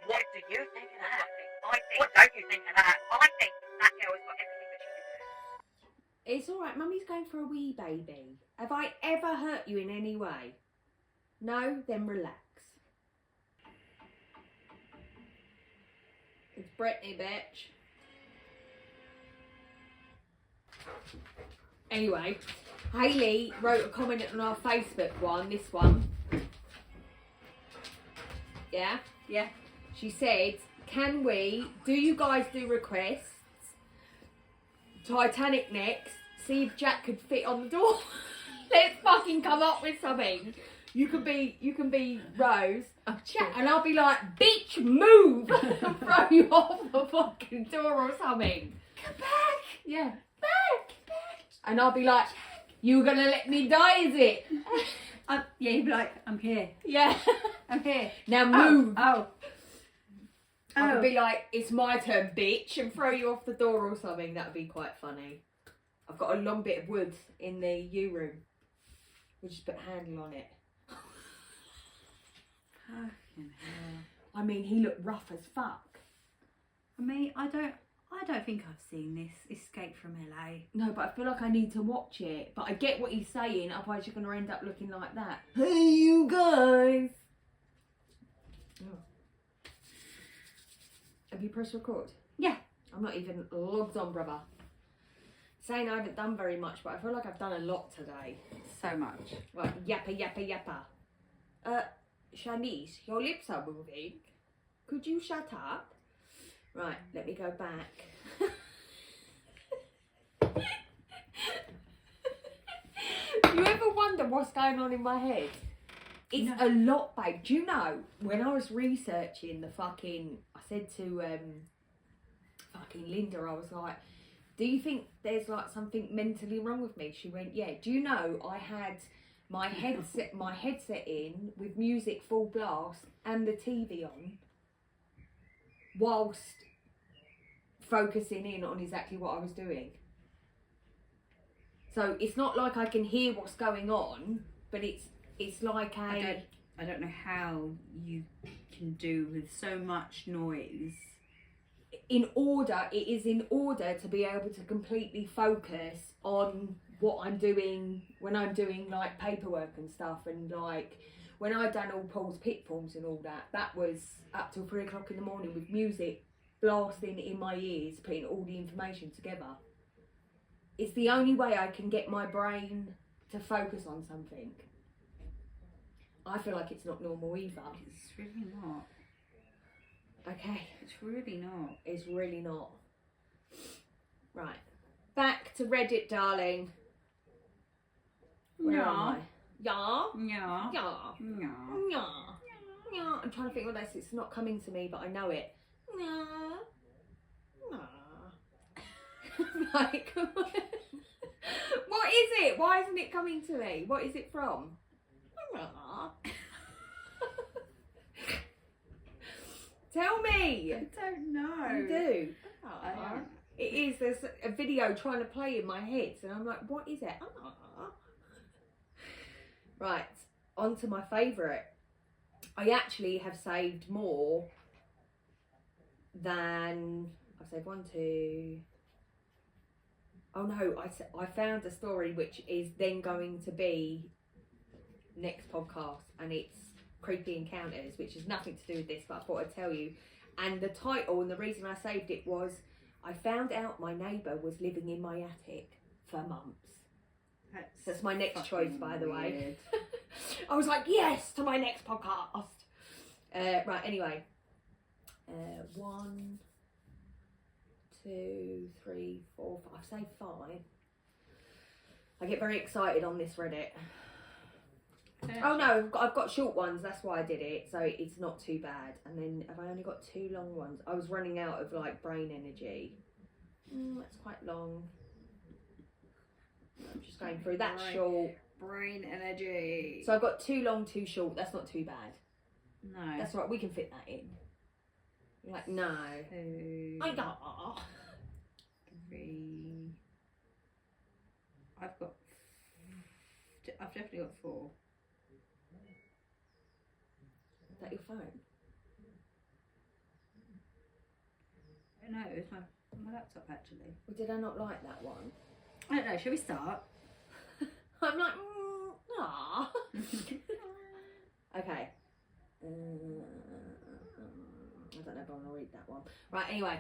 What do you think of that? What don't you think of that? I think that girl has got everything that she deserves. It's alright, Mummy's going for a wee baby. Have I ever hurt you in any way? No? Then relax. It's Brittany, bitch. Anyway, Hayley wrote a comment on our Facebook one, this one. Yeah? Yeah. She said, do you guys do requests? Titanic next, see if Jack could fit on the door. Let's fucking come up with something. You can be Rose, Jack, and I'll be like, bitch, move, and throw you off the fucking door or something. Come back. Yeah, back. And I'll be like, you gonna let me die, is it? Yeah, you'd be like, I'm here. Yeah. I'm here. Now move. Oh. I could be like, it's my turn, bitch, and throw you off the door or something. That would be quite funny. I've got a long bit of wood in the U room. We'll just put a handle on it. Fucking hell. I mean, he looked rough as fuck. I mean, I don't think I've seen this Escape from LA. No, but I feel like I need to watch it. But I get what he's saying, otherwise you're going to end up looking like that. Hey, you guys! Oh. Have you pressed record? Yeah. I'm not even logged on, brother. Saying I haven't done very much, but I feel like I've done a lot today. So much. Right, yappa. Shanice, your lips are moving. Could you shut up? Right, let me go back. You ever wonder what's going on in my head? It's a lot, babe. Do you know, when I was researching the fucking... I said to fucking Linda, I was like, do you think there's like something mentally wrong with me? She went, yeah. Do you know I had my headset in with music full blast and the TV on whilst focusing in on exactly what I was doing. So it's not like I can hear what's going on, but it's like I don't know how you can do with so much noise. It is in order to be able to completely focus on what I'm doing when I'm doing like paperwork and stuff, and like when I done all Paul's pit forms and all that, that was up till 3 o'clock in the morning with music blasting in my ears, putting all the information together. It's the only way I can get my brain to focus on something. I feel like it's not normal either. It's really not. Okay. It's really not. It's really not. Right. Back to Reddit, darling. Where am I? Yeah. Yeah. Yeah. Yeah. Yeah. Yeah. I'm trying to think what this is. It's not coming to me, but I know it. Yeah. Like, what is it? Why isn't it coming to me? What is it from? Tell me. I don't know. You do. I don't. It is. There's a video trying to play in my head, and I'm like, what is it? Right, on to my favourite. I actually have saved more than... I've saved 1, 2... Oh no, I found a story which is then going to be next podcast, and it's Creepy Encounters, which has nothing to do with this, but I thought I'd tell you. And the title and the reason I saved it was, I found out my neighbour was living in my attic for months. That's my next choice, by the way. I was like, yes, to my next podcast. Right, anyway. 1, 2, 3, 4, 5. I've saved 5. I get very excited on this Reddit. Oh no, I've got short ones, that's why I did it, so it's not too bad. And then have I only got 2 long ones? I was running out of like brain energy. That's quite long. I'm just going through that short. Brain energy. So I've got 2 long, 2 short. That's not too bad. No. That's right, we can fit that in. You're like, no. 2, I got 3. I've definitely got 4. Is that your phone? know. It was my laptop actually. Or did I not like that one? I don't know. Shall we start? I'm like, ah. Okay. I don't know if I want to read that one. Right, anyway.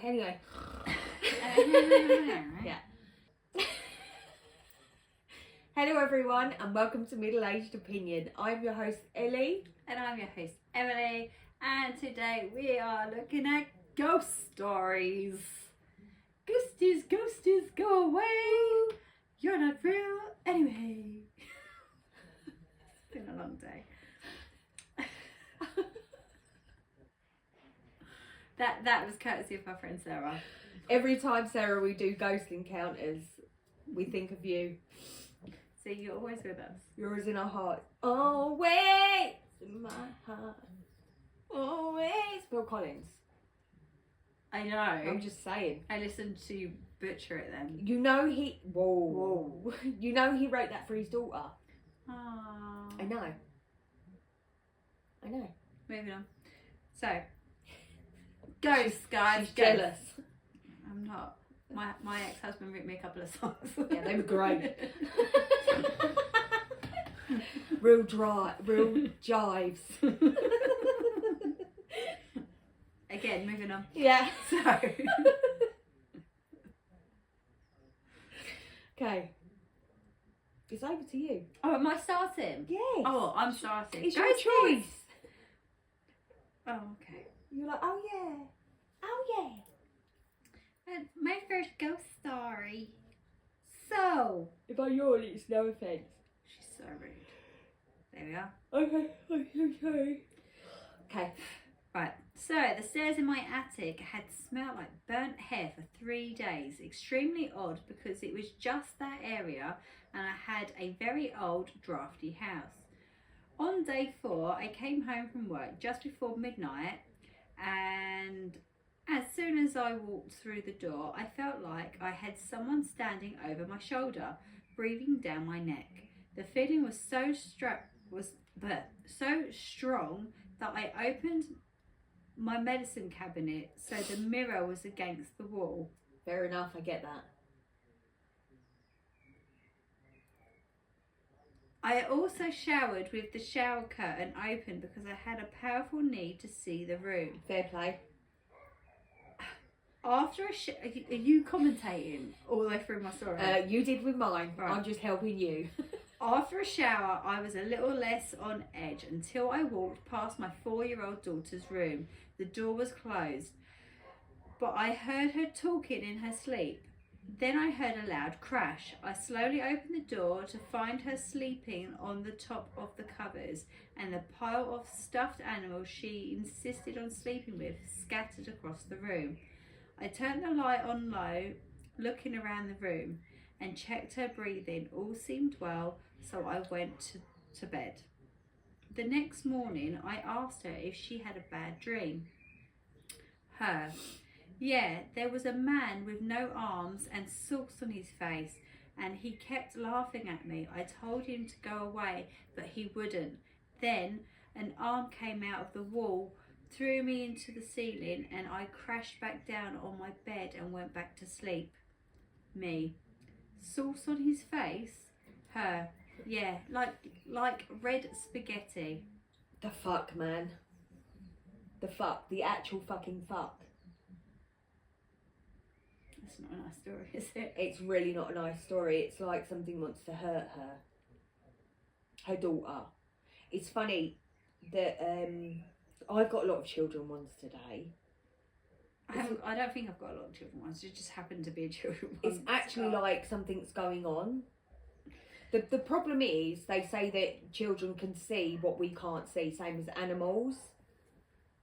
Anyway. Yeah. Hello everyone and welcome to Middle Aged Opinion. I'm your host Ellie. And I'm your host Emily. And today we are looking at ghost stories. Ghosties, go away. You're not real anyway. It's been a long day. That was courtesy of my friend Sarah. Every time, Sarah, we do ghost encounters, we think of you. So you're always with us. Yours in our heart. Always in my heart. Always. Phil Collins. I know. I'm just saying. I listened to you butcher it then. You know he... Whoa. You know he wrote that for his daughter. Aww. I know. Moving on. So, ghosts, guys. She's ghosts. jealous. I'm not. My ex-husband wrote me a couple of songs. Yeah, they were great. Real jives. Again, moving on. Yeah. So, Okay. It's over to you. oh, am I starting? Yes. Oh, I'm starting. It's your Ghosties. choice. Oh, okay. You're like, oh yeah. Oh yeah. My first ghost story. So, If I yawn, it's no offence. she's so rude. There we are. Okay, I'm so sorry. Okay. Right, so the stairs in my attic had smelled like burnt hair for 3 days. Extremely odd because it was just that area and I had a very old, drafty house. On day 4, I came home from work just before midnight, and as soon as I walked through the door, I felt like I had someone standing over my shoulder, breathing down my neck. The feeling was so strong that I opened my medicine cabinet so the mirror was against the wall. Fair enough, I get that. I also showered with the shower curtain open because I had a powerful need to see the room. Fair play. After are you commentating all the way through my story? You did with mine. Right. I'm just helping you. After a shower, I was a little less on edge until I walked past my 4-year-old daughter's room. The door was closed, but I heard her talking in her sleep. Then I heard a loud crash. I slowly opened the door to find her sleeping on the top of the covers and the pile of stuffed animals she insisted on sleeping with scattered across the room. I turned the light on low, looking around the room, and checked her breathing. All seemed well, so I went to bed. The next morning, I asked her if she had a bad dream. Her. Yeah, there was a man with no arms and sulks on his face, and he kept laughing at me. I told him to go away, but he wouldn't. Then an arm came out of the wall, threw me into the ceiling, and I crashed back down on my bed and went back to sleep. Me. Sauce on his face? Her. Yeah, like red spaghetti. The fuck, man. The fuck. The actual fucking fuck. That's not a nice story, is it? It's really not a nice story. It's like something wants to hurt her. Her daughter. It's funny that I've got a lot of children ones today. I don't think I've got a lot of children ones. It just happened to be a children one. It's actually like something's going on. The problem is they say that children can see what we can't see, same as animals.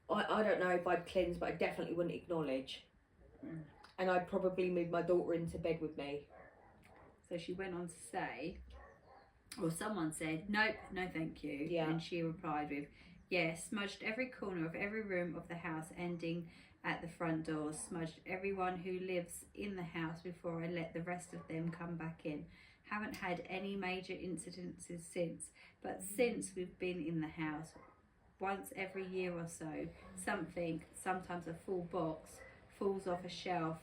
I don't know if I'd cleanse, but I definitely wouldn't acknowledge. Mm. And I'd probably move my daughter into bed with me. So she went on to say, or someone said, nope, no thank you. Yeah. And she replied with, yeah, smudged every corner of every room of the house, ending at the front door, smudged everyone who lives in the house before I let the rest of them come back in. Haven't had any major incidences since, but since we've been in the house, once every year or so, something, sometimes a full box, falls off a shelf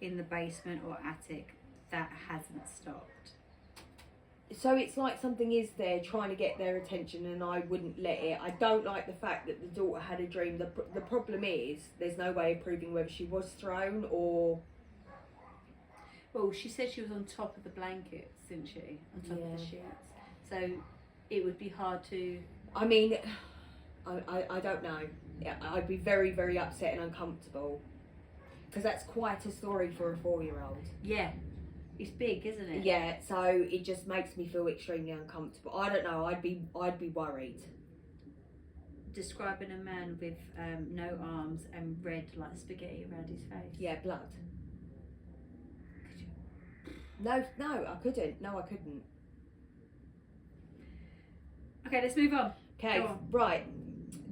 in the basement or attic. That hasn't stopped. So it's like something is there trying to get their attention, and I wouldn't let it. I don't like the fact that the daughter had a dream. The problem is there's no way of proving whether she was thrown or... Well, she said she was on top of the blankets, didn't she? On top of the Yeah. sheets. So it would be hard to... I mean, I don't know. Yeah, I'd be very, very upset and uncomfortable. Because that's quite a story for a 4-year-old. Yeah. It's big, isn't it? Yeah, so it just makes me feel extremely uncomfortable. I don't know, I'd be worried. Describing a man with no arms and red like spaghetti around his face. Yeah, blood. No, I couldn't. No, I couldn't. Okay, let's move on. Okay, Go on. right.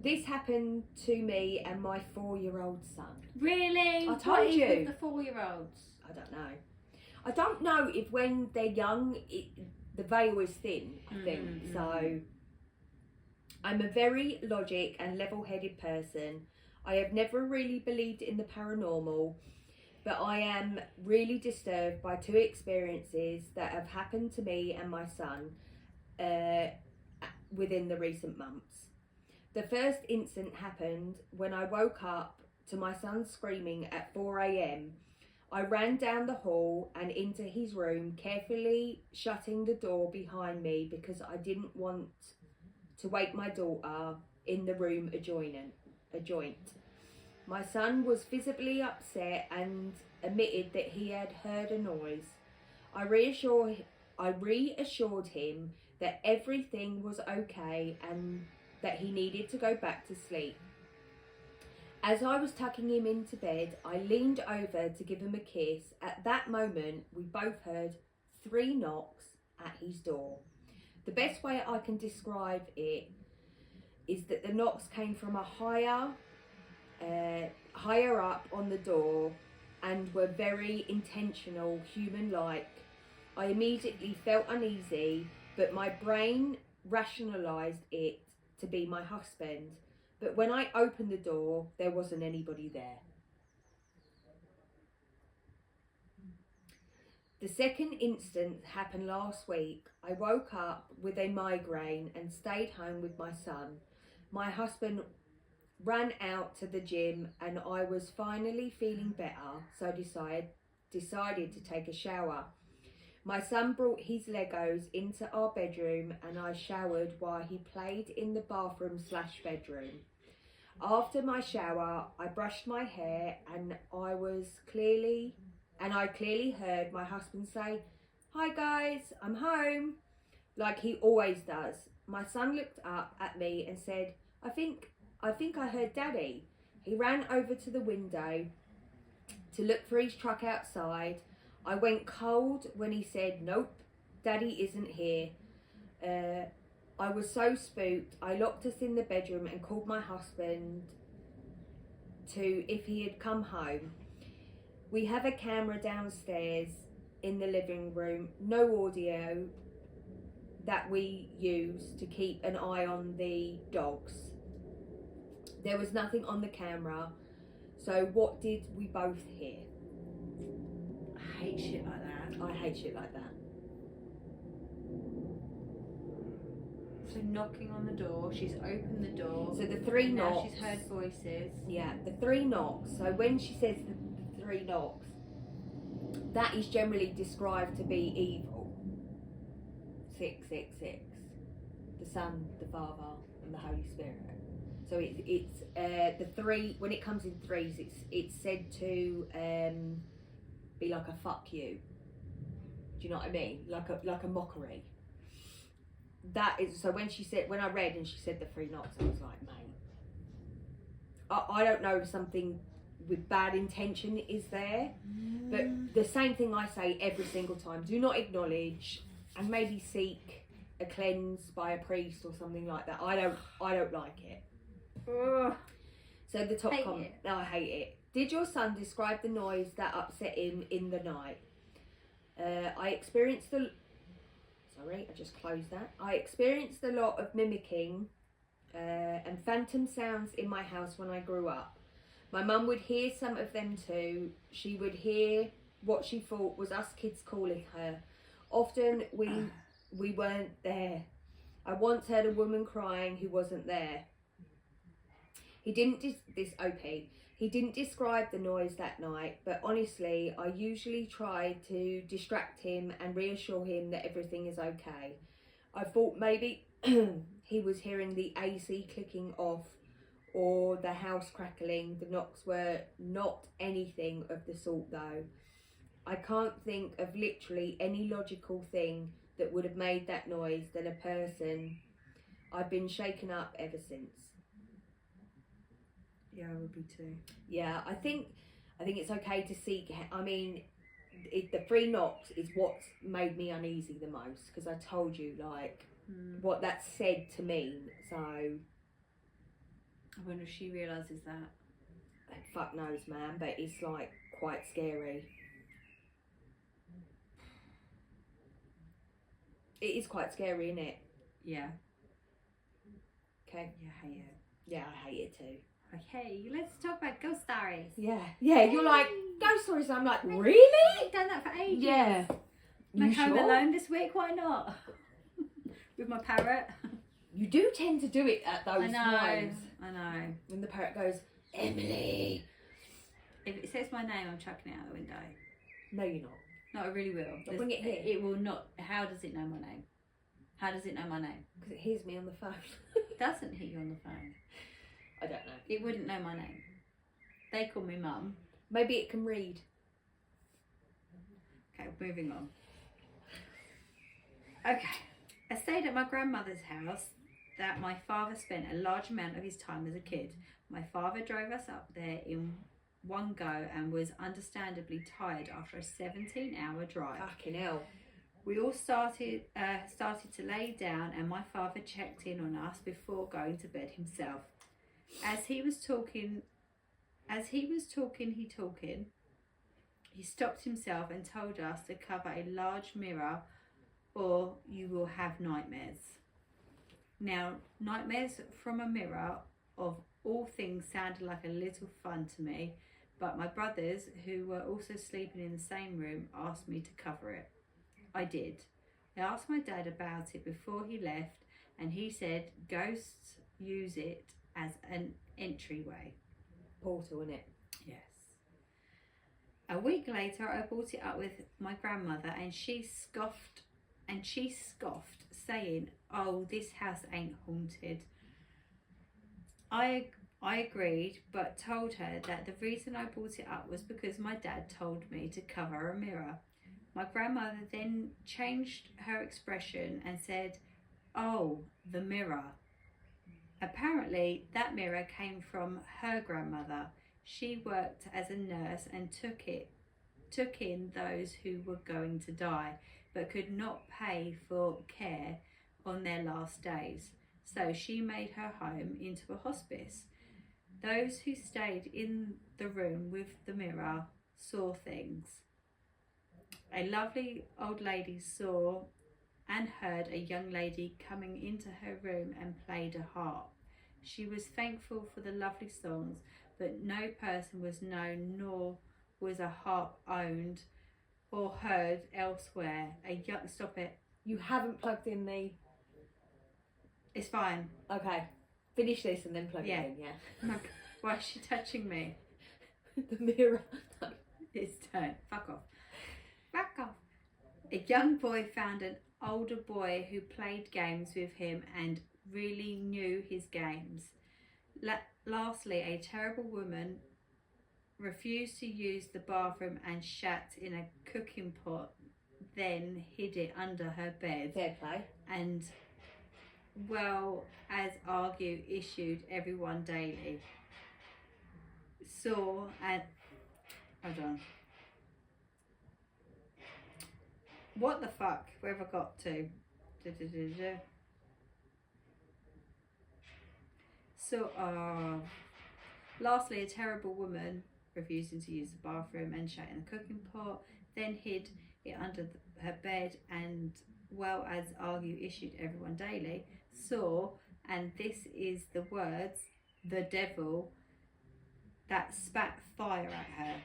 This happened to me and my 4-year-old son. Really? I told What is you. with the 4-year-olds? I don't know. I don't know if when they're young, the veil is thin, I think. So, I'm a very logic and level-headed person. I have never really believed in the paranormal, but I am really disturbed by 2 experiences that have happened to me and my son within the recent months. The first incident happened when I woke up to my son screaming at 4 a.m. I ran down the hall and into his room, carefully shutting the door behind me because I didn't want to wake my daughter in the room adjoining. My son was visibly upset and admitted that he had heard a noise. I reassured him that everything was okay and that he needed to go back to sleep. As I was tucking him into bed, I leaned over to give him a kiss. At that moment, we both heard 3 knocks at his door. The best way I can describe it is that the knocks came from a higher up on the door and were very intentional, human-like. I immediately felt uneasy, but my brain rationalised it to be my husband. But when I opened the door, there wasn't anybody there. The second incident happened last week. I woke up with a migraine and stayed home with my son. My husband ran out to the gym and I was finally feeling better, so decided to take a shower. My son brought his Legos into our bedroom and I showered while he played in the bathroom/bedroom. After my shower, I brushed my hair and I clearly heard my husband say, "Hi guys, I'm home," like he always does. My son looked up at me and said, I think I heard Daddy." He ran over to the window to look for his truck outside. I went cold when he said, "Nope, Daddy isn't here." I was so spooked, I locked us in the bedroom and called my husband if he had come home. We have a camera downstairs in the living room, no audio that we use to keep an eye on the dogs. There was nothing on the camera, so what did we both hear? I hate shit like that. I hate shit like that. So knocking on the door, she's opened the door. So the 3 now knocks. she's heard voices. Yeah, the 3 knocks. So when she says the 3 knocks, that is generally described to be evil. 666. The Son, the Father, and the Holy Spirit. So it's the 3. When it comes in 3s, it's said to be like a fuck you. Do you know what I mean? Like a mockery. That is, so when I read and she said the 3 knocks, I was like, mate, I don't know if something with bad intention is there, but the same thing I say every single time: do not acknowledge, and maybe seek a cleanse by a priest or something like that. I don't like it. Ugh. So the top Hate comment, it. no, I hate it. Did your son describe the noise that upset him in the night? I experienced a lot of mimicking And phantom sounds in my house when I grew up. My mum would hear some of them too. She would hear what she thought was us kids calling her. Often we weren't there. I once heard a woman crying who wasn't there. He didn't He didn't describe the noise that night, but honestly, I usually try to distract him and reassure him that everything is okay. I thought maybe he was hearing the AC clicking off or the house crackling. The knocks were not anything of the sort though. I can't think of literally any logical thing that would have made that noise than a person. I've been shaken up ever since. Yeah, I would be too. Yeah, I think it's okay to seek. I mean, the 3 knocks is what's made me uneasy the most, because I told you like what that's said to mean. So I wonder if she realises that. fuck knows, man. But it's like quite scary. It is quite scary, isn't it? Yeah. Okay. Yeah, I hate it. Yeah, I hate it too. Okay, let's talk about ghost stories. Yeah. You're like ghost stories. I'm like, really? I've done that for ages. Yeah. I'm You home sure? alone this week. Why not? With my parrot. You do tend to do it at those I know. times. I know. When the parrot goes, Emily. If it says my name, I'm chucking it out the window. No, you're not. No, I really will. I'll bring it here. It will not. How does it know my name? How does it know my name? Because it hears me on the phone. It doesn't hear you on the phone. I don't know. It wouldn't know my name. They call me Mum. Maybe it can read. Okay, moving on. Okay. I stayed at my grandmother's house that my father spent a large amount of his time as a kid. My father drove us up there in one go and was understandably tired after a 17-hour drive. Fucking hell. We all started to lay down, and my father checked in on us before going to bed himself. As he was talking, he stopped himself and told us to cover a large mirror or you will have nightmares. Now, nightmares from a mirror of all things sounded like a little fun to me, but my brothers, who were also sleeping in the same room, asked me to cover it. I did. I asked my dad about it before he left, and he said ghosts use it as an entryway. Portal, innit? Yes. A week later, I brought it up with my grandmother, and she scoffed, saying, "Oh, this house ain't haunted." I agreed, but told her that the reason I brought it up was because my dad told me to cover a mirror. My grandmother then changed her expression and said, "Oh, the mirror." Apparently, that mirror came from her grandmother. She worked as a nurse and took in those who were going to die, but could not pay for care on their last days. So she made her home into a hospice. Those who stayed in the room with the mirror saw things. A lovely old lady saw and heard a young lady coming into her room and played a harp. She was thankful for the lovely songs, but no person was known, nor was a harp owned or heard elsewhere. Stop it. You haven't plugged in the... It's fine. Okay. Finish this and then plug Yeah. it in, yeah? No, why is she touching me? The mirror. No. It's turn. Fuck off. Fuck off. A young boy found an older boy who played games with him and really knew his games. Lastly, a terrible woman refused to use the bathroom and shat in a cooking pot, then hid it under her bed. Fair play. And, well, as argue issued everyone daily. Saw and... Hold on. What the fuck? Where have I got to? So, lastly, a terrible woman refusing to use the bathroom and shat in the cooking pot, then hid it under her bed and, well as argue issued everyone daily, saw and this is the words, "the devil," that spat fire at her.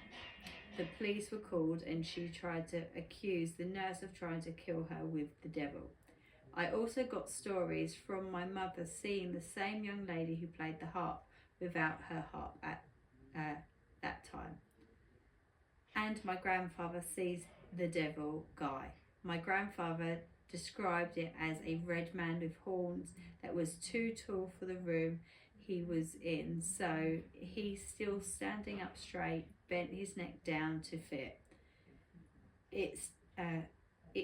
The police were called and she tried to accuse the nurse of trying to kill her with the devil. I also got stories from my mother seeing the same young lady who played the harp without her harp at that time. And my grandfather sees the devil guy. My grandfather described it as a red man with horns that was too tall for the room he was in, so he's still standing up straight, bent his neck down to fit. It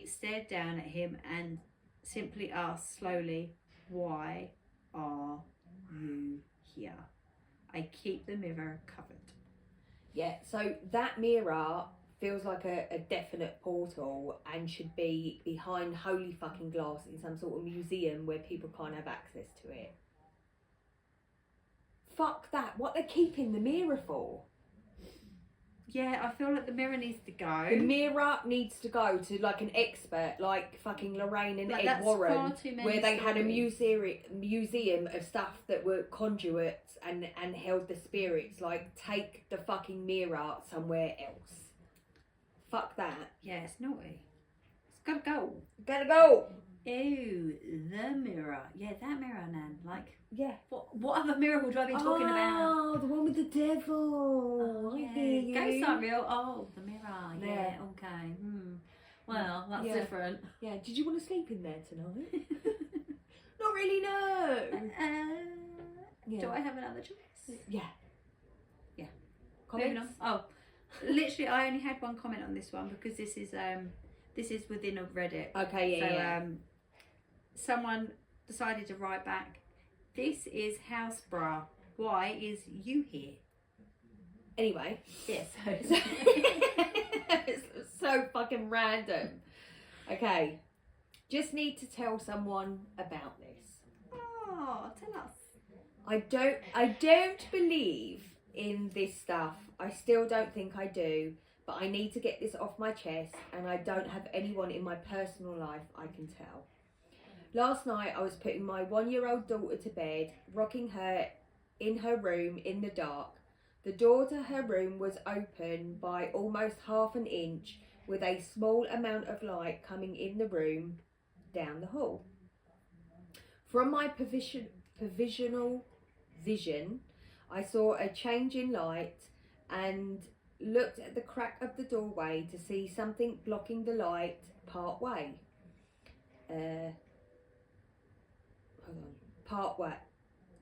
stared down at him and simply asked slowly, "Why are you here?" I keep the mirror covered. Yeah, so that mirror feels like a definite portal and should be behind holy fucking glass in some sort of museum where people can't have access to it. Fuck that. What they're keeping the mirror for? Yeah, I feel like the mirror needs to go. The mirror needs to go to like an expert like fucking Lorraine and Like, Ed that's Warren, far too many where they had a stories. museum of stuff that were conduits and held the spirits. Like, take the fucking mirror somewhere else. Fuck that. Yeah, it's naughty. It's gotta go. Gotta go. Ew, the mirror. Yeah, that mirror, Nan. Like, Yeah. what other mirror would I be talking about? Oh, the one with the devil. I hear you. Ghosts aren't real. Oh, the mirror. Yeah, Yeah. okay. Well, that's Yeah. different. Yeah. Did you want to sleep in there tonight? Not really. No. Yeah. Do I have another choice? Yeah. Yeah. Comments? Moving on. Oh, literally, I only had one comment on this one because this is within a Reddit. Okay. Yeah. So yeah. someone decided to write back, "This is House Bra. Why is you here?" Anyway. Yes. It's so fucking random. Okay. Just need to tell someone about this. Oh, tell us. I don't believe in this stuff. I still don't think I do, but I need to get this off my chest, and I don't have anyone in my personal life I can tell. Last night I was putting my 1-year-old daughter to bed, rocking her in her room in the dark. The door to her room was open by almost half an inch, with a small amount of light coming in the room down the hall. From my provisional vision, I saw a change in light and looked at the crack of the doorway to see something blocking the light part way.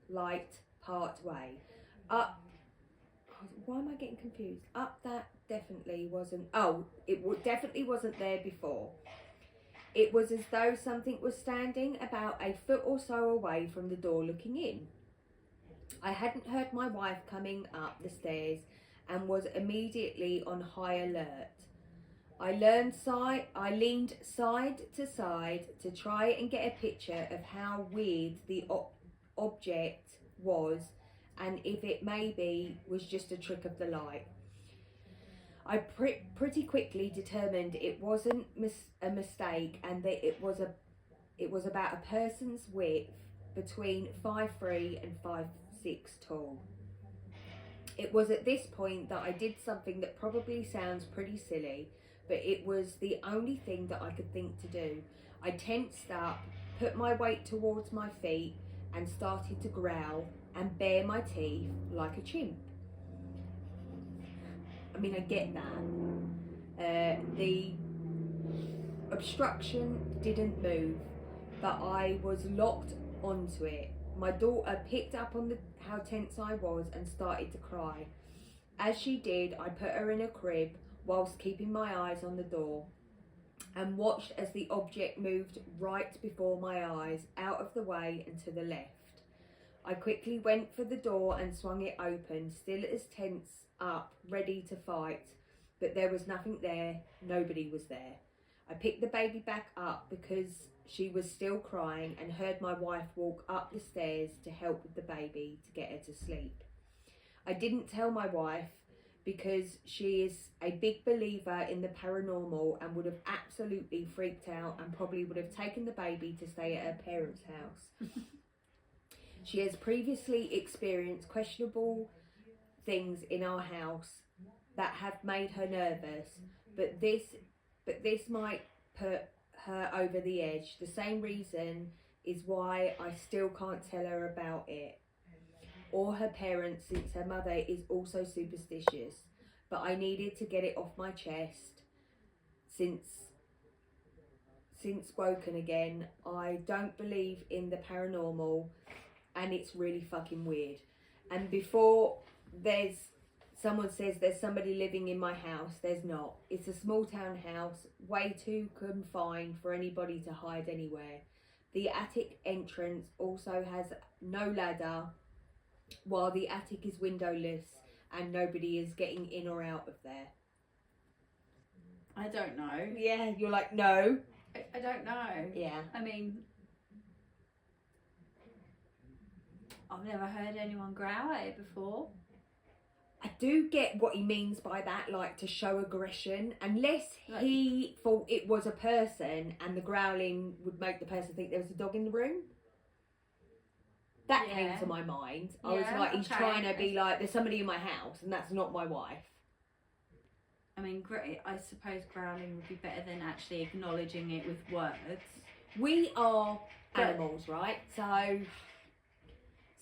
Light part way. Up. Why am I getting confused? Up that definitely wasn't. Oh, definitely wasn't there before. It was as though something was standing about a foot or so away from the door looking in. I hadn't heard my wife coming up the stairs and was immediately on high alert. I leaned side to side to try and get a picture of how weird the object was and if it maybe was just a trick of the light. I pretty quickly determined it wasn't a mistake and that it was about a person's width between 5'3" and 5'6" tall. It was at this point that I did something that probably sounds pretty silly, but it was the only thing that I could think to do. I tensed up, put my weight towards my feet and started to growl and bare my teeth like a chimp. I mean, I get that. The obstruction didn't move, but I was locked onto it. My daughter picked up on how tense I was and started to cry. As she did, I put her in a crib whilst keeping my eyes on the door and watched as the object moved right before my eyes, out of the way and to the left. I quickly went for the door and swung it open, still as tense up, ready to fight, but there was nothing there, nobody was there. I picked the baby back up because she was still crying and heard my wife walk up the stairs to help with the baby to get her to sleep. I didn't tell my wife because she is a big believer in the paranormal and would have absolutely freaked out and probably would have taken the baby to stay at her parents' house. She has previously experienced questionable things in our house that have made her nervous, but this might put her over the edge. The same reason is why I still can't tell her about it or her parents, since her mother is also superstitious. But I needed to get it off my chest. Since woken again, I don't believe in the paranormal, and it's really fucking weird. And before someone says there's somebody living in my house, there's not. It's a small town house, way too confined for anybody to hide anywhere. The attic entrance also has no ladder, while the attic is windowless and nobody is getting in or out of there. I don't know. Yeah, you're like, no. I don't know. Yeah. I mean, I've never heard anyone growl at it before. I do get what he means by that, like to show aggression, unless he thought it was a person and the growling would make the person think there was a dog in the room. That came to my mind. I was like, he's trying to be like, there's somebody in my house and that's not my wife. I mean, I suppose growling would be better than actually acknowledging it with words. We are animals, right? So,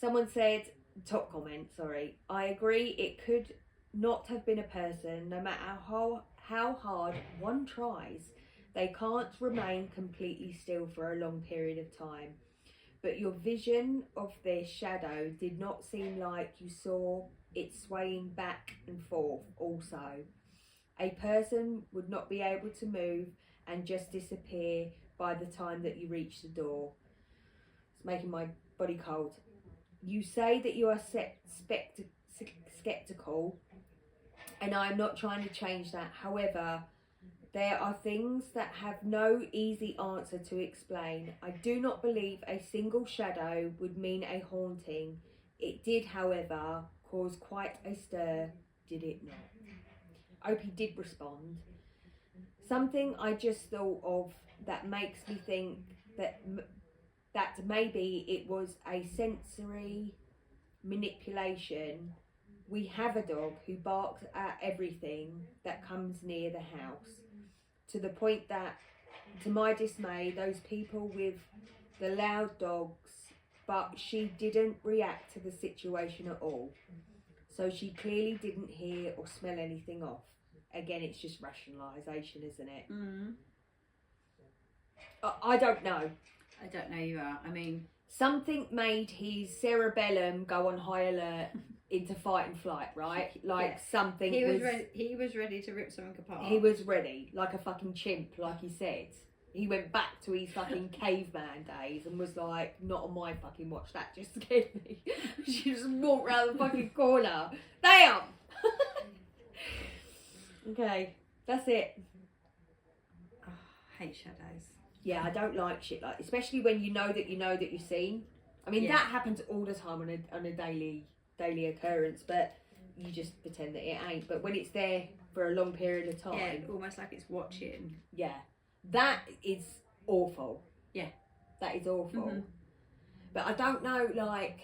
someone said, top comment, sorry. I agree, it could not have been a person. No matter how hard one tries, they can't remain completely still for a long period of time. But your vision of their shadow did not seem like you saw it swaying back and forth also. A person would not be able to move and just disappear by the time that you reach the door. It's making my body cold. You say that you are skeptical, and I am not trying to change that. However, there are things that have no easy answer to explain. I do not believe a single shadow would mean a haunting. It did, however, cause quite a stir, did it not? Opie did respond. Something I just thought of that makes me think that maybe it was a sensory manipulation. We have a dog who barks at everything that comes near the house, to the point that, to my dismay, those people with the loud dogs, but she didn't react to the situation at all. So she clearly didn't hear or smell anything off. Again, it's just rationalisation, isn't it? Mm. I don't know. I don't know either. I mean, something made his cerebellum go on high alert into fight and flight, right? Like something he was ready to rip something apart. He was ready, like a fucking chimp, like he said. He went back to his fucking caveman days and was like, not on my fucking watch, that just scared me. She just walked round the fucking corner. Damn! Okay, that's it. Oh, I hate shadows. Yeah, I don't like shit like, especially when you know that you've seen. I mean, that happens all the time on a daily occurrence, but you just pretend that it ain't. But when it's there for a long period of time, yeah, almost like it's watching. Yeah, that is awful. Yeah, that is awful. Mm-hmm. But I don't know, like,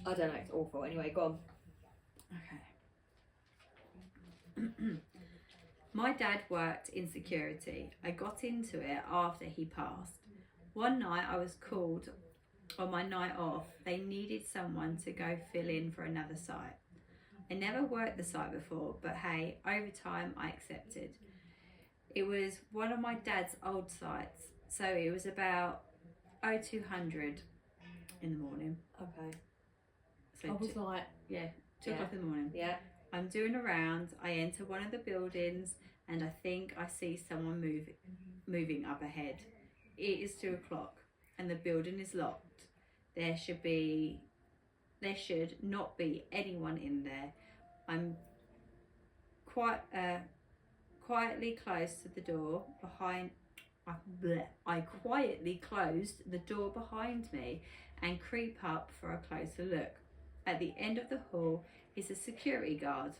I don't know. It's awful. Anyway, go on. Okay. My dad worked in security. I got into it after he passed. One night I was called on my night off. They needed someone to go fill in for another site. I never worked the site before, but hey, over time I accepted. It was one of my dad's old sites, so it was about 0200 in the morning. Okay. So I was like, 2 o'clock in the morning. Yeah. I'm doing a round. I enter one of the buildings and I think I see someone moving up ahead. It is 2 o'clock and the building is locked. There should not be anyone in there. I'm quietly close to the door behind. I quietly closed the door behind me and creep up for a closer look. At the end of the hall is a security guard,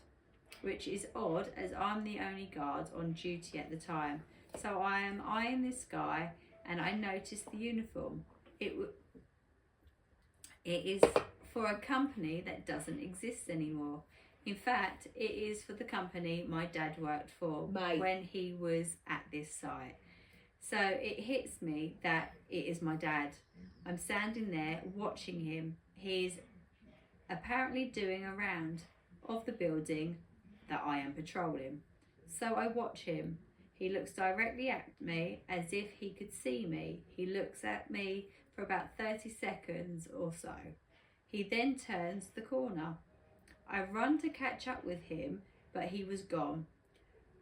which is odd as I'm the only guard on duty at the time. So I am eyeing this guy and I noticed the uniform. It is for a company that doesn't exist anymore. In fact, it is for the company my dad worked for Mate. when he was at this site. So it hits me that it is my dad. I'm standing there watching him. He's apparently doing a round of the building that I am patrolling. So I watch him. He looks directly at me as if he could see me. He looks at me for about 30 seconds or so. He then turns the corner. I run to catch up with him, but he was gone.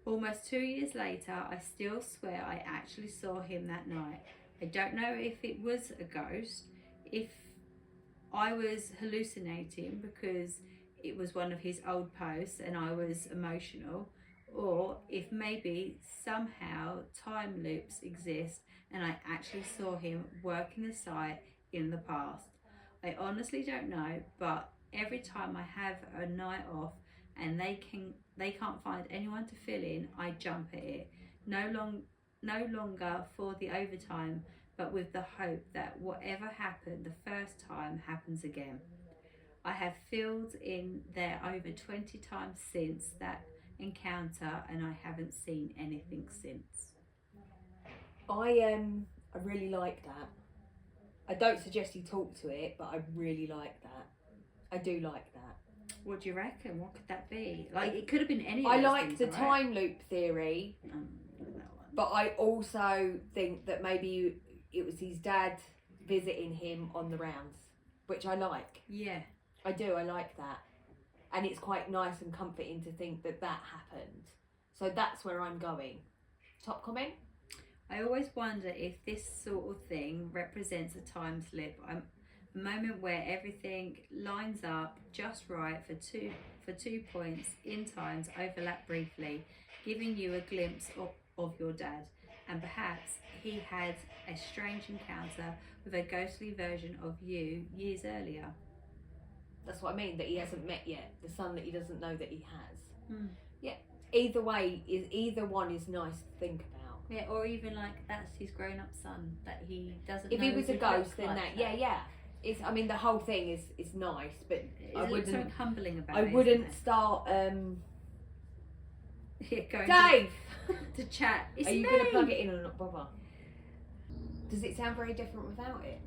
Almost 2 years later, I still swear I actually saw him that night. I don't know if it was a ghost, if I was hallucinating because it was one of his old posts and I was emotional, or if maybe somehow time loops exist and I actually saw him working the site in the past. I honestly don't know, but every time I have a night off and they can't find anyone to fill in, I jump at it. No longer for the overtime, but with the hope that whatever happened the first time happens again. I have filled in there over 20 times since that encounter and I haven't seen anything since. I really like that. I don't suggest you talk to it, but I really like that. I do like that. What do you reckon? What could that be? Like, it could have been any of I those like things, the right? time loop theory, That one. but I also think that maybe it was his dad visiting him on the rounds, which I like. Yeah. I do, I like that. And it's quite nice and comforting to think that that happened. So that's where I'm going. Top comment? I always wonder if this sort of thing represents a time slip. A moment where everything lines up just right for two points in times overlap briefly, giving you a glimpse of your dad. And perhaps he had a strange encounter with a ghostly version of you years earlier. That's what I mean, that he hasn't met yet. The son that he doesn't know that he has. Hmm. Yeah. Either way, either one is nice to think about. Yeah, or even like that's his grown-up son that he doesn't If know he was a would ghost, look then like that, yeah. It's, I mean, the whole thing is nice, but I There's something wouldn't. humbling about I it. wouldn't isn't start. there? Yeah, going Dave, to chat. It's are you me. going to plug it in or not bother? Does it sound very different without it?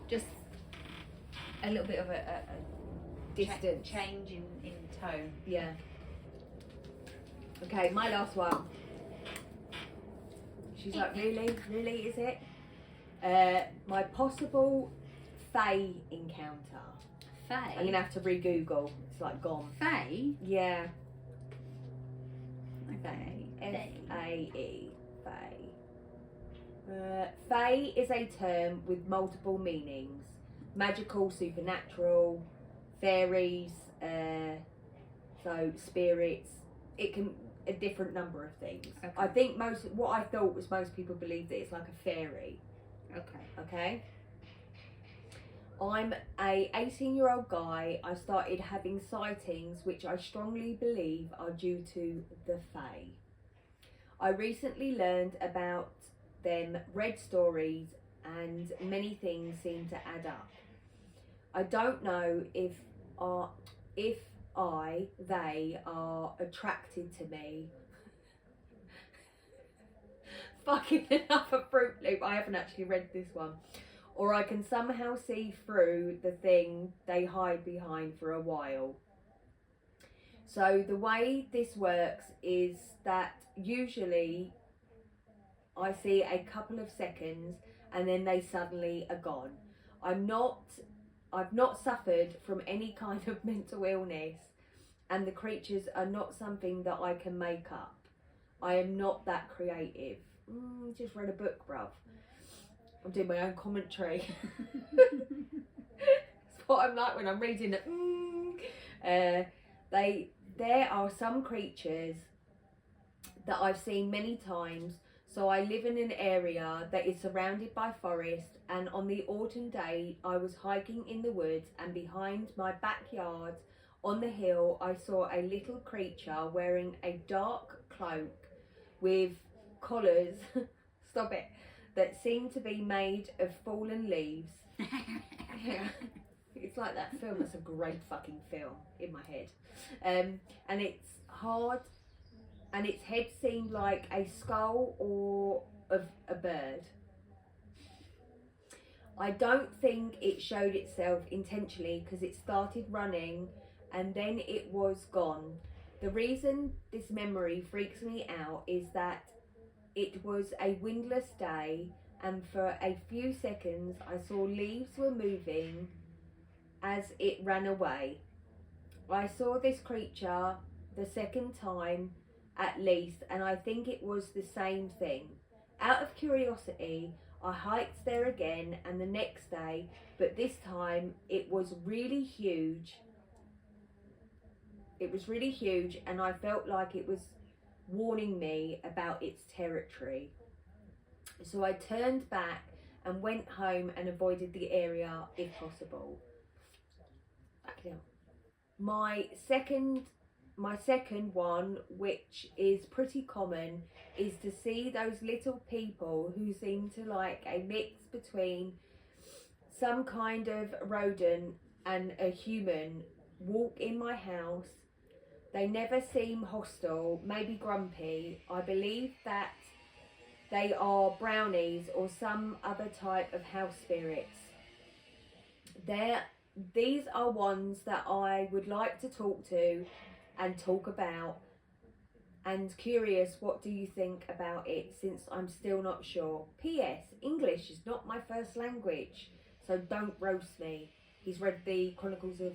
Just a little bit of a distance. Change in tone. Yeah. Okay, my last one. She's like, really? Really, is it? My possible Fae encounter. Fae. I'm going to have to re-Google. It's like gone. Fae. Yeah. Okay. F-A-E. Fae. Fae is a term with multiple meanings. Magical, supernatural, fairies, so spirits. It can a different number of things. Okay. I think what I thought was most people believe that it's like a fairy. Okay. Okay. I'm a 18-year-old guy. I started having sightings which I strongly believe are due to the Fae. I recently learned about them, read stories, and many things seem to add up. I don't know if they are attracted to me. Fucking another Fruit Loop. I haven't actually read this one. Or I can somehow see through the thing they hide behind for a while. So the way this works is that usually I see a couple of seconds and then they suddenly are gone. I've not suffered from any kind of mental illness, and the creatures are not something that I can make up. I am not that creative. Just read a book, bruv. I'm doing my own commentary. That's what I'm like when I'm reading it. There are some creatures that I've seen many times. So I live in an area that is surrounded by forest, and on the autumn day I was hiking in the woods, and behind my backyard on the hill I saw a little creature wearing a dark cloak with collars stop it, that seemed to be made of fallen leaves. Yeah. It's like that film. That's a great fucking film in my head. And it's hard, and its head seemed like a skull or of a bird. I don't think it showed itself intentionally because it started running and then it was gone. The reason this memory freaks me out is that it was a windless day, and for a few seconds I saw leaves were moving as it ran away. I saw this creature the second time at least, and I think it was the same thing. Out of curiosity, I hiked there again and the next day, but this time it was really huge. It was really huge, and I felt like it was warning me about its territory. So I turned back and went home and avoided the area if possible. My second one, which is pretty common, is to see those little people who seem to like a mix between some kind of rodent and a human walk in my house. They never seem hostile, maybe grumpy. I believe that they are brownies or some other type of house spirits. These are ones that I would like to talk to and talk about, and curious, what do you think about it, since I'm still not sure. P.S. English is not my first language, so don't roast me. He's read the Chronicles of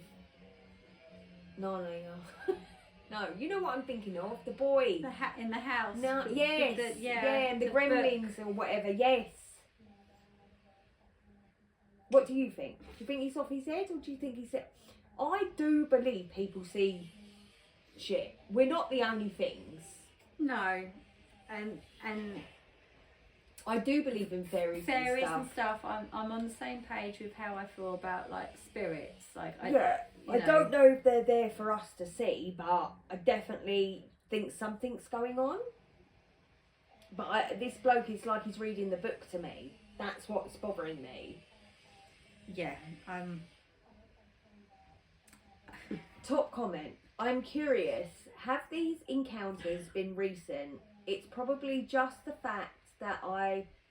Narnia. No, you know what I'm thinking of? The boy. In the house. No, yes. And the Gremlins book. Or whatever, yes. What do you think? Do you think he's off his head, or do you think he's... I do believe people see shit. We're not the only things. No. And I do believe in fairies and stuff. I'm on the same page with how I feel about like spirits. Like I don't know if they're there for us to see, but I definitely think something's going on. But this bloke is like he's reading the book to me. That's what's bothering me. Yeah, Top comment. I'm curious, have these encounters been recent? It's probably just the fact that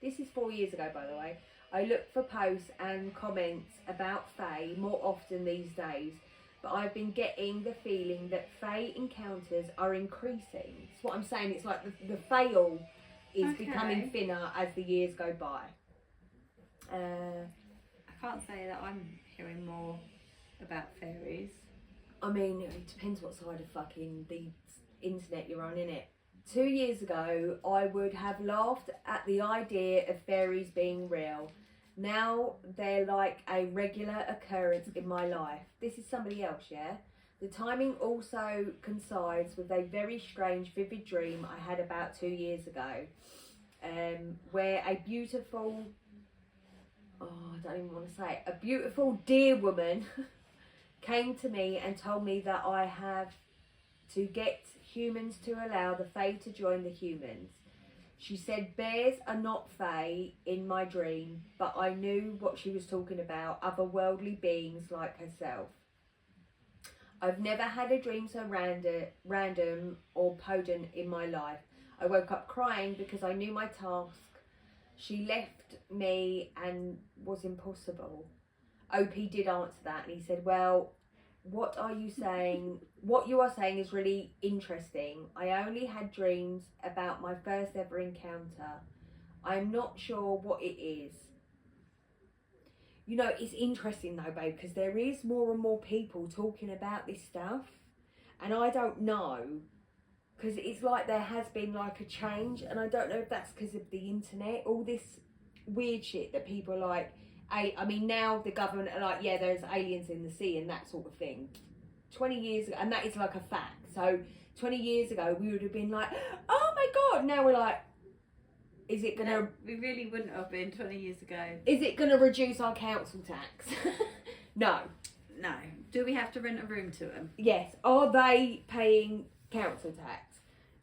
this is 4 years ago by the way, I look for posts and comments about Fae more often these days, but I've been getting the feeling that Fae encounters are increasing. That's what I'm saying, it's like the fail is becoming thinner as the years go by. I can't say that I'm hearing more about fairies. I mean, it depends what side of fucking the internet you're on, innit? 2 years ago, I would have laughed at the idea of fairies being real. Now they're like a regular occurrence in my life. This is somebody else, yeah? The timing also coincides with a very strange, vivid dream I had about 2 years ago, where a beautiful... I don't even want to say it. A beautiful deer woman came to me and told me that I have to get humans to allow the Fae to join the humans. She said bears are not Fae in my dream, but I knew what she was talking about, otherworldly beings like herself. I've never had a dream so random or potent in my life. I woke up crying because I knew my task. She left me and was impossible. OP did answer that and he said, well, what are you saying? What you are saying is really interesting. I only had dreams about my first ever encounter. I'm not sure what it is. You know, it's interesting though, babe, because there is more and more people talking about this stuff. And I don't know, because it's like there has been like a change, and I don't know if that's because of the internet, all this weird shit that people are like, I mean, now the government are like, yeah, there's aliens in the sea and that sort of thing. 20 years ago, and that is like a fact. So 20 years ago, we would have been like, oh my God. Now we're like, is it going to... We really wouldn't have been 20 years ago. Is it going to reduce our council tax? No. No. Do we have to rent a room to them? Yes. Are they paying council tax?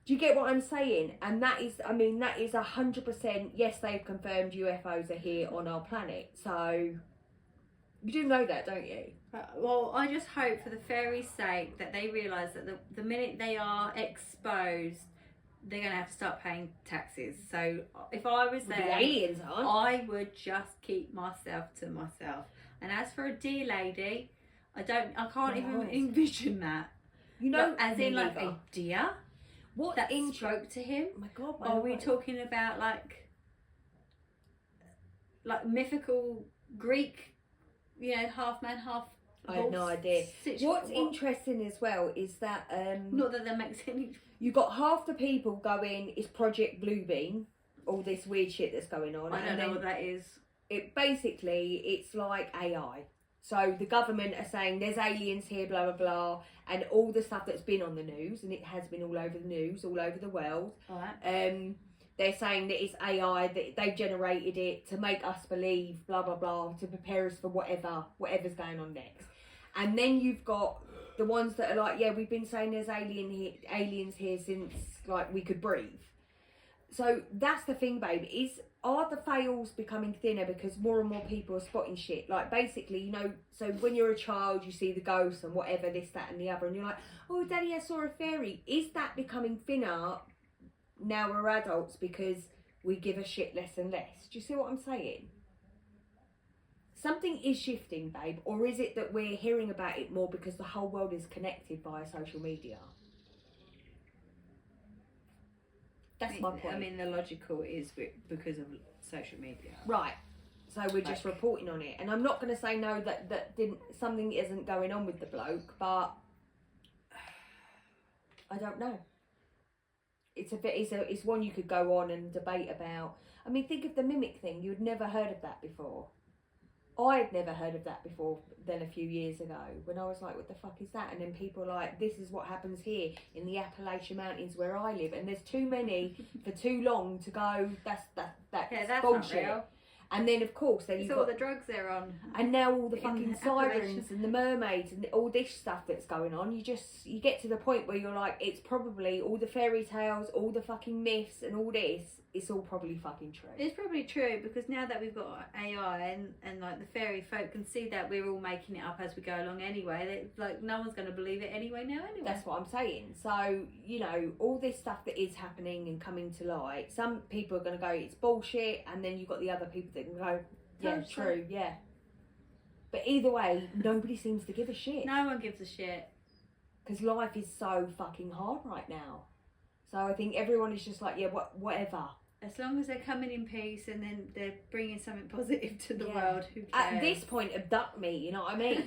Do you get what I'm saying? And that is, I mean, that is 100%. Yes, they've confirmed UFOs are here on our planet. So you do know that, don't you? Well, I just hope for the fairies' sake that they realise that the minute they are exposed, they're going to have to start paying taxes. So if I was Well, there, the aliens aren't. I would just keep myself to myself. And as for a deer lady, I can't even Right. envision that. You know, Like, as me in like neither. a deer What that in? spoke to him. Oh my God! Or are we talking about like mythical Greek, half man, half I have no horse idea. What's what- interesting as well is that Not that makes any. you got half the people going, it's Project Bluebeam, all this weird shit that's going on. I don't and know then what that is. it's like AI. So the government are saying there's aliens here, blah blah blah, and all the stuff that's been on the news, and it has been all over the news, all over the world. All right. They're saying that it's AI, that they've generated it to make us believe, blah blah blah, to prepare us for whatever's going on next. And then you've got the ones that are like, yeah, we've been saying there's aliens here since like we could breathe. So that's the thing, babe. Are the veils becoming thinner because more and more people are spotting shit? Like basically, so when you're a child, you see the ghosts and whatever, this, that, and the other, and you're like, oh, Daddy, I saw a fairy. Is that becoming thinner now we're adults because we give a shit less and less? Do you see what I'm saying? Something is shifting, babe, or is it that we're hearing about it more because the whole world is connected via social media? That's my point. I mean, the logical is because of social media. Right. So we're just reporting on it, and I'm not going to say no that something isn't going on with the bloke, but I don't know. It's one you could go on and debate about. I mean, think of the mimic thing. You'd never heard of that before. I had never heard of that before then a few years ago when I was like, what the fuck is that? And then people are like, this is what happens here in the Appalachian Mountains where I live, and there's too many for too long to go, that's That's bullshit. not real. And then of course then It's you've all got the drugs they're on. and now all the in fucking the sirens Appalachian- and the mermaids and all this stuff that's going on, you get to the point where you're like, it's probably all the fairy tales, all the fucking myths and all this, it's all probably fucking true. It's probably true because now that we've got AI and like the fairy folk can see that we're all making it up as we go along anyway. Like no one's going to believe it anyway. That's what I'm saying. So, all this stuff that is happening and coming to light, some people are going to go, it's bullshit, and then you've got the other people that can go, yeah, Totally. true, yeah. But either way, nobody seems to give a shit. No one gives a shit. Because life is so fucking hard right now. So I think everyone is just like, yeah, whatever. As long as they're coming in peace and then they're bringing something positive to the Yeah. world, who cares? At this point, abduct me, you know what I mean?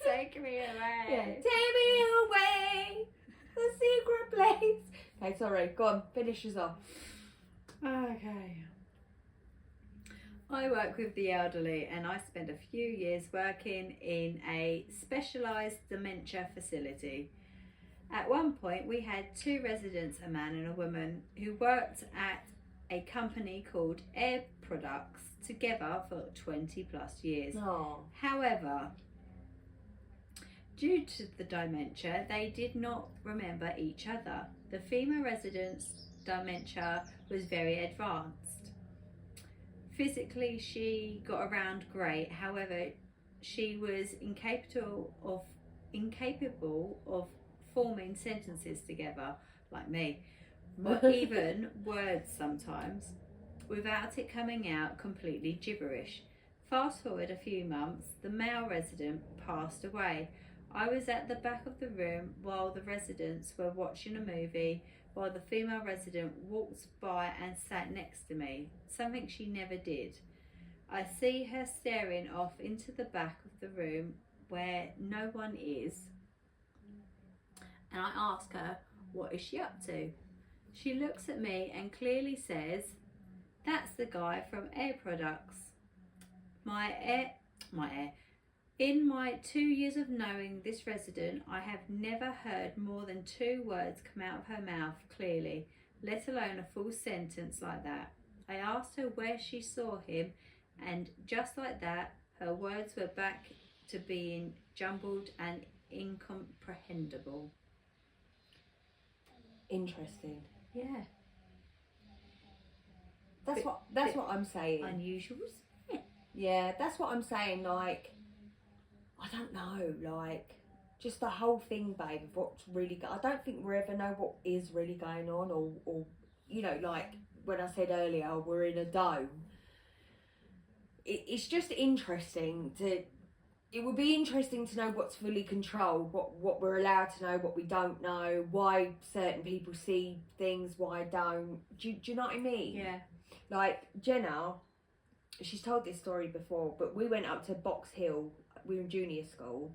Take me away. Yeah. Take me away, the secret place. Okay, sorry, go on, finish us off. Okay. I work with the elderly and I spent a few years working in a specialised dementia facility. At one point we had two residents, a man and a woman, who worked at a company called Air Products together for 20 plus years. Oh, However, due to the dementia, they did not remember each other. The female resident's dementia was very advanced. Physically, she got around great. However, she was incapable of forming sentences together, like me, or even words sometimes, without it coming out completely gibberish. Fast forward a few months, the male resident passed away. I was at the back of the room while the residents were watching a movie, while the female resident walked by and sat next to me, something she never did. I see her staring off into the back of the room where no one is, and I ask her, what is she up to? She looks at me and clearly says, that's the guy from Air Products. In my 2 years of knowing this resident, I have never heard more than 2 words come out of her mouth clearly, let alone a full sentence like that. I asked her where she saw him, and just like that, her words were back to being jumbled and incomprehensible. Interesting. Yeah. That's what I'm saying. Unusual. Yeah, that's what I'm saying. Like, I don't know. Like, just the whole thing, babe. Of what's really. I don't think we ever know what is really going on, or you know, like when I said earlier, we're in a dome. It's just interesting to. It would be interesting to know what's fully controlled, what we're allowed to know, what we don't know, why certain people see things, why don't. Do you know what I mean? Yeah. Like Jenna, she's told this story before, but we went up to Box Hill, we were in junior school,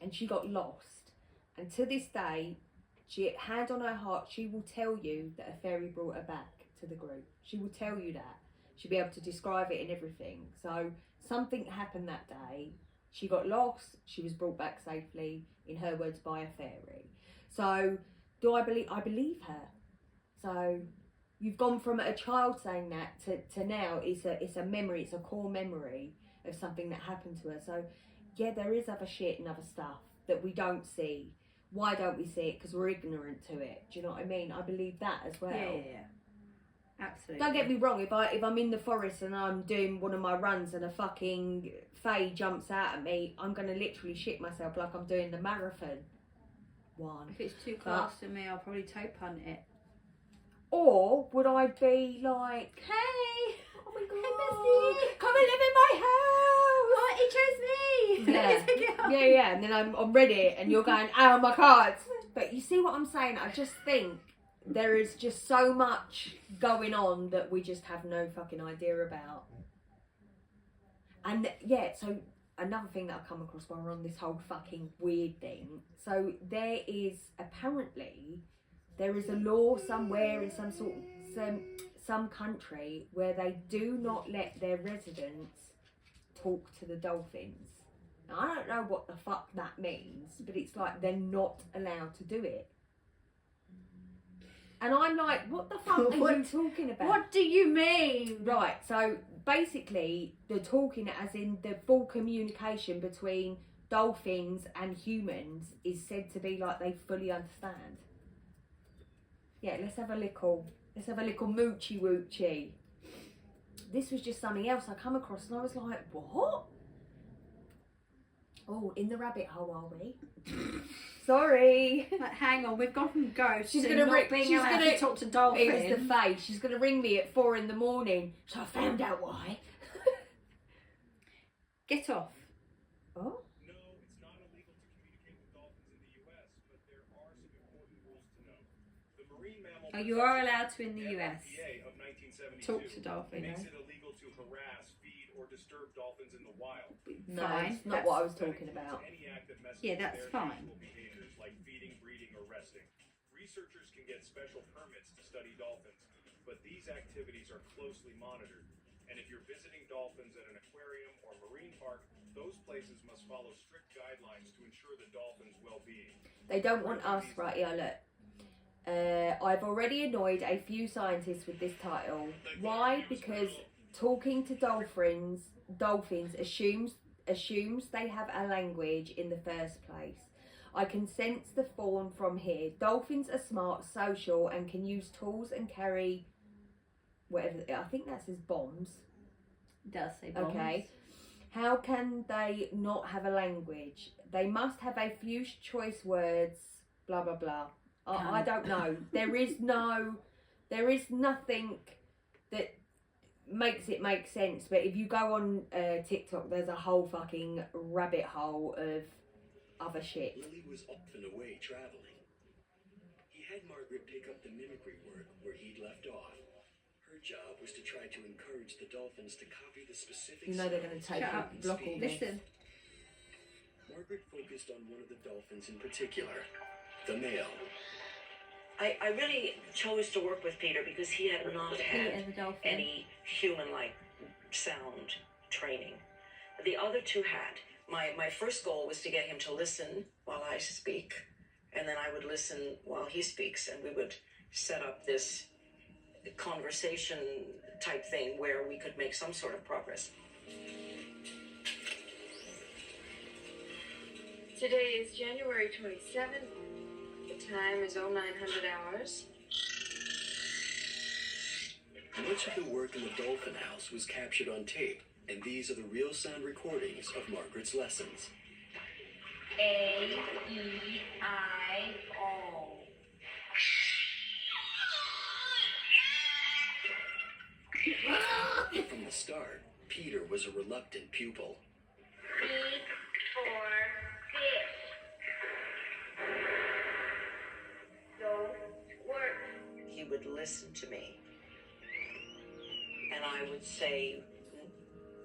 and she got lost. And to this day, she, hand on her heart, she will tell you that a fairy brought her back to the group. She will tell you that. She'll be able to describe it and everything. So something happened that day. She got lost. She was brought back safely, in her words, by a fairy. So do I believe? I believe her. So you've gone from a child saying that to now it's a memory. It's a core memory of something that happened to her. So yeah, there is other shit and other stuff that we don't see. Why don't we see it? Because we're ignorant to it. Do you know what I mean? I believe that as well. Yeah. Absolutely. Don't get me wrong. If I'm in the forest and I'm doing one of my runs and a fucking fae jumps out at me, I'm gonna literally shit myself like I'm doing the marathon. If it's too close to me, I'll probably toe punt it. Or would I be like, Hey! oh my god, Hey, bestie! come and live in my house? Oh, it chose me! Yeah. Yeah, and then I'm ready, and you're going, oh my cards. But you see what I'm saying? I just think there is just so much going on that we just have no fucking idea about. And yeah, so another thing that I've come across while we're on this whole fucking weird thing. So there is a law somewhere in some country where they do not let their residents talk to the dolphins. Now, I don't know what the fuck that means, but it's like they're not allowed to do it. And I'm like, what the fuck are you talking about? What do you mean? Right, so basically the talking as in the full communication between dolphins and humans is said to be like they fully understand. Yeah, let's have a little moochie woochie. This was just something else I come across and I was like, what? Oh, in the rabbit hole are we? Sorry. Like, hang on, we've gone from ghosts She's to gonna not being allowed to talk to dolphins. It was the face. She's gonna ring me at 4 a.m. So I found out why. Get off. Oh? No, it's not illegal to communicate with dolphins in the U.S., but there are some important rules to know. The Marine Mammal Oh, you are allowed to in the US. NFPA of 1972 Talk to dolphins. makes it illegal to harass, feed, or disturb dolphins in the wild. No, Fine. it's not what I was talking about. Any act that messes Yeah, with that's their fine. usual behaviors, like feeding, breeding, or resting. Researchers can get special permits to study dolphins, but these activities are closely monitored. And if you're visiting dolphins at an aquarium or marine park, those places must follow strict guidelines to ensure the dolphins' well-being. They don't want us, right? Yeah, look. I've already annoyed a few scientists with this title. Why? Because talking to dolphins assumes they have a language in the first place. I can sense the fawn from here. Dolphins are smart, social, and can use tools and carry whatever. I think that says bombs. It does say bombs. Okay. How can they not have a language? They must have a few choice words. Blah blah blah. I don't know. There is nothing that makes it make sense. But if you go on TikTok, there's a whole fucking rabbit hole of other shit. Lily was often away traveling. He had Margaret pick up the mimicry work where he'd left off. Her job was to try to encourage the dolphins to copy the specific You know they're going to take Shut it up. and block all this. Listen. Margaret focused on one of the dolphins in particular, the male. I really chose to work with Peter because he had not Peter had the dolphin. any human-like sound training. The other two had. My first goal was to get him to listen while I speak, and then I would listen while he speaks, and we would set up this conversation type thing where we could make some sort of progress. Today is January 27th. The time is 0900 hours. Much of the work in the Dolphin House was captured on tape, and these are the real sound recordings of Margaret's lessons. A-E-I-O. From the start, Peter was a reluctant pupil. B for fish. Don't work. He would listen to me. And I would say,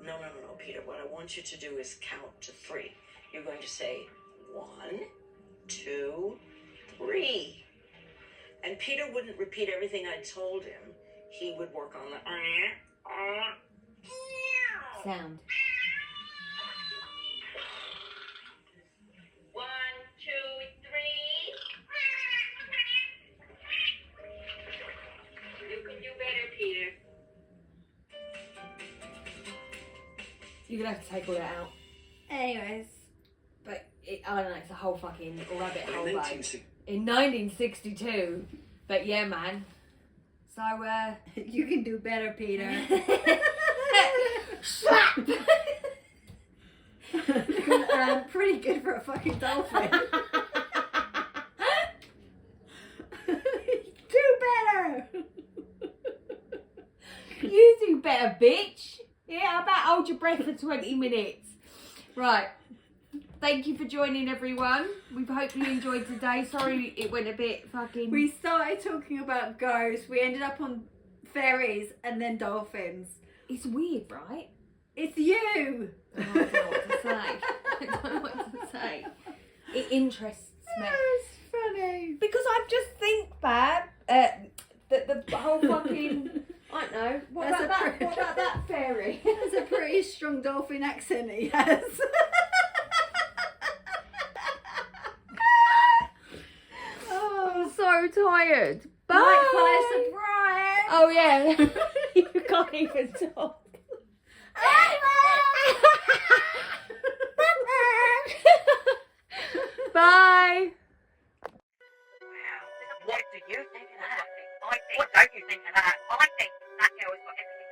no, Peter, what I want you to do is count to 3. You're going to say 1, 2, 3. And Peter wouldn't repeat everything I told him. He would work on the Sound. 1, 2, 3. You can do better, Peter. You're gonna have to take all that out. Anyways. But I don't know, it's a whole fucking rabbit By hole, babe. 1960, In 1962. But yeah, man. So, You can do better, Peter. slap! Pretty good for a fucking dolphin. Do better. You do better, bitch. Yeah, how about hold your breath for 20 minutes? Right. Thank you for joining, everyone. We hope you enjoyed today. Sorry it went a bit fucking... We started talking about ghosts. We ended up on fairies and then dolphins. It's weird, right? It's you. I don't know what to say. I don't know what to say. It interests me. That's funny. Because I just think, Bab, that the whole fucking... I don't know. What That's about a that? What about that fairy? That's a pretty strong dolphin accent he has. I'm so tired. Bye. Like surprise. Oh yeah. You can't even talk. Bye. Wow. What do you think of that? What don't you think of that? I think that girl has got everything